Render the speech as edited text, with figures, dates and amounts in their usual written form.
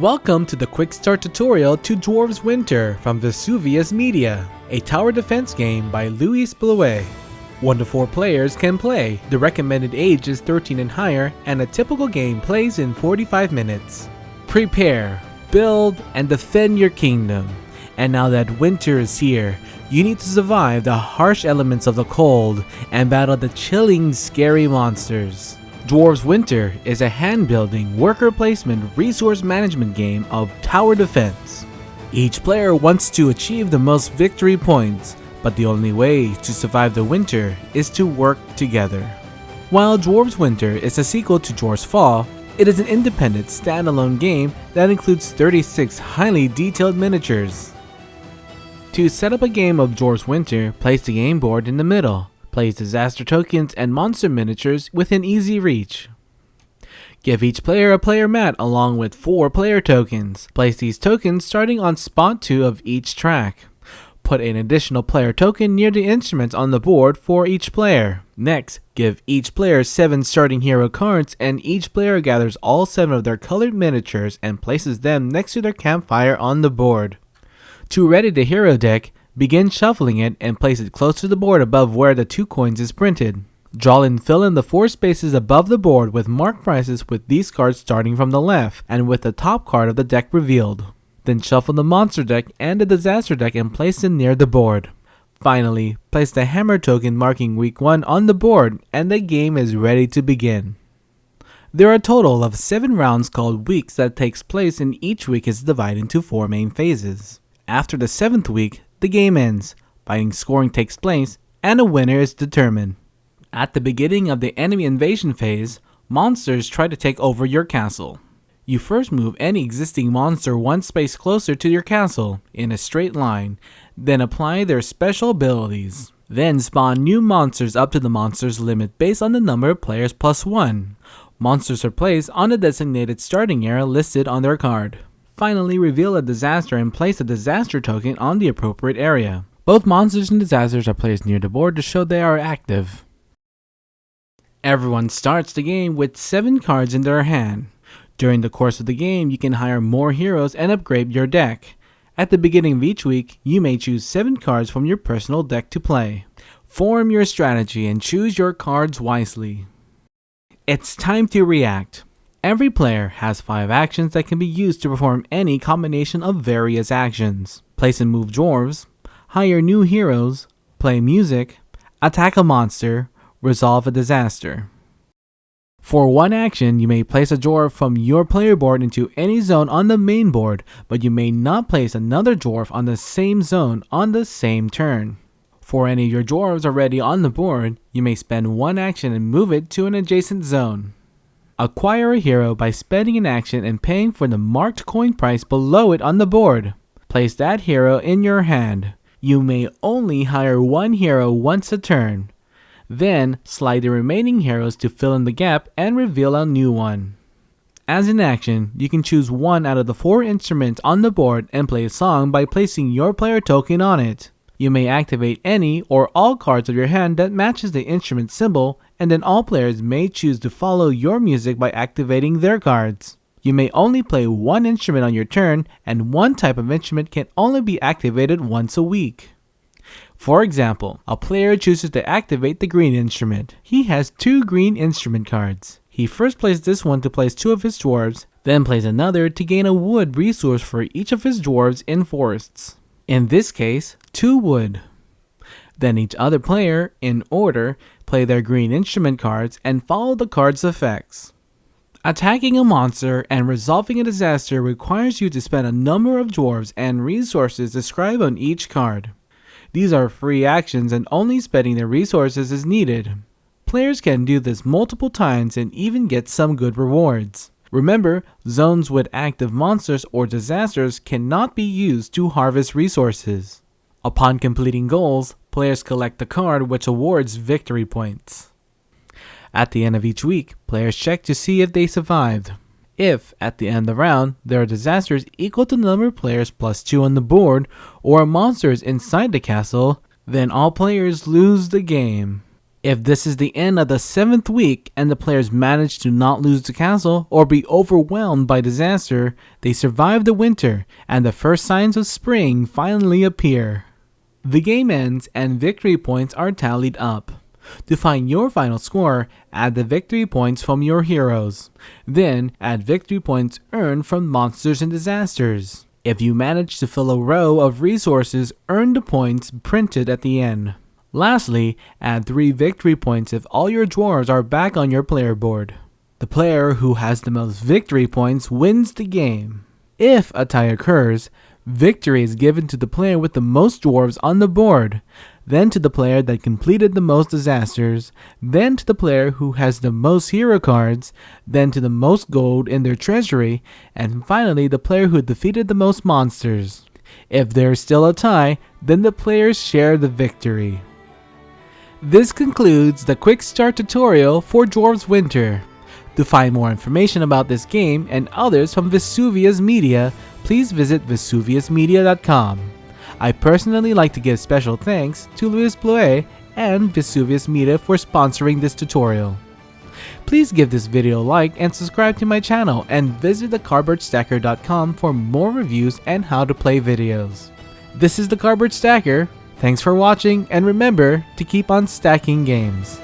Welcome to the quick start tutorial to Dwarves Winter from Vesuvius Media, a tower defense game by Luis Blouet. 1 to 4 players can play, the recommended age is 13 and higher, and a typical game plays in 45 minutes. Prepare, build, and defend your kingdom. And now that winter is here, you need to survive the harsh elements of the cold and battle the chilling, scary monsters. Dwarves Winter is a hand-building, worker placement, resource management game of tower defense. Each player wants to achieve the most victory points, but the only way to survive the winter is to work together. While Dwarves Winter is a sequel to Dwarves Fall, it is an independent, standalone game that includes 36 highly detailed miniatures. To set up a game of Dwarves Winter, place the game board in the middle. Place disaster tokens and monster miniatures within easy reach. Give each player a player mat along with 4 player tokens. Place these tokens starting on spot 2 of each track. Put an additional player token near the instruments on the board for each player. Next, give each player 7 starting hero cards, and each player gathers all 7 of their colored miniatures and places them next to their campfire on the board. To ready the hero deck, begin shuffling it and place it close to the board above where the 2 coins is printed. Draw and fill in the 4 spaces above the board with marked prices with these cards starting from the left and with the top card of the deck revealed. Then shuffle the monster deck and the disaster deck and place them near the board. Finally, place the hammer token marking week 1 on the board and the game is ready to begin. There are a total of 7 rounds called weeks that takes place, and each week is divided into 4 main phases. After the 7th week, the game ends, fighting scoring takes place, and a winner is determined. At the beginning of the enemy invasion phase, monsters try to take over your castle. You first move any existing monster 1 space closer to your castle, in a straight line, then apply their special abilities. Then spawn new monsters up to the monster's limit based on the number of players plus 1. Monsters are placed on the designated starting area listed on their card. Finally, reveal a disaster and place a disaster token on the appropriate area. Both monsters and disasters are placed near the board to show they are active. Everyone starts the game with 7 cards in their hand. During the course of the game, you can hire more heroes and upgrade your deck. At the beginning of each week, you may choose 7 cards from your personal deck to play. Form your strategy and choose your cards wisely. It's time to react. Every player has 5 actions that can be used to perform any combination of various actions. Place and move dwarves, hire new heroes, play music, attack a monster, resolve a disaster. For 1 action, you may place a dwarf from your player board into any zone on the main board, but you may not place another dwarf on the same zone on the same turn. For any of your dwarves already on the board, you may spend 1 action and move it to an adjacent zone. Acquire a hero by spending an action and paying for the marked coin price below it on the board. Place that hero in your hand. You may only hire 1 hero once a turn. Then, slide the remaining heroes to fill in the gap and reveal a new one. As an action, you can choose 1 out of the 4 instruments on the board and play a song by placing your player token on it. You may activate any or all cards of your hand that matches the instrument symbol, and then all players may choose to follow your music by activating their cards. You may only play 1 instrument on your turn, and 1 type of instrument can only be activated once a week. For example, a player chooses to activate the green instrument. He has 2 green instrument cards. He first plays this one to place 2 of his dwarves, then plays another to gain a wood resource for each of his dwarves in forests. In this case, 2 wood. Then each other player, in order, play their green instrument cards and follow the card's effects. Attacking a monster and resolving a disaster requires you to spend a number of dwarves and resources described on each card. These are free actions and only spending the resources is needed. Players can do this multiple times and even get some good rewards. Remember, zones with active monsters or disasters cannot be used to harvest resources. Upon completing goals, players collect a card which awards victory points. At the end of each week, players check to see if they survived. If, at the end of the round, there are disasters equal to the number of players plus 2 on the board, or monsters inside the castle, then all players lose the game. If this is the end of the 7th week and the players manage to not lose the castle or be overwhelmed by disaster, they survive the winter and the first signs of spring finally appear. The game ends and victory points are tallied up. To find your final score, add the victory points from your heroes. Then, add victory points earned from monsters and disasters. If you manage to fill a row of resources, earn the points printed at the end. Lastly, add 3 victory points if all your dwarves are back on your player board. The player who has the most victory points wins the game. If a tie occurs, victory is given to the player with the most dwarves on the board, then to the player that completed the most disasters, then to the player who has the most hero cards, then to the most gold in their treasury, and finally the player who defeated the most monsters. If there is still a tie, then the players share the victory. This concludes the quick start tutorial for Dwarves Winter. To find more information about this game and others from Vesuvius Media, please visit vesuviusmedia.com. I personally like to give special thanks to Louis Blouet and Vesuvius Media for sponsoring this tutorial. Please give this video a like and subscribe to my channel, and visit thecardboardstacker.com for more reviews and how to play videos. This is the Cardboard Stacker. Thanks for watching, and remember to keep on stacking games.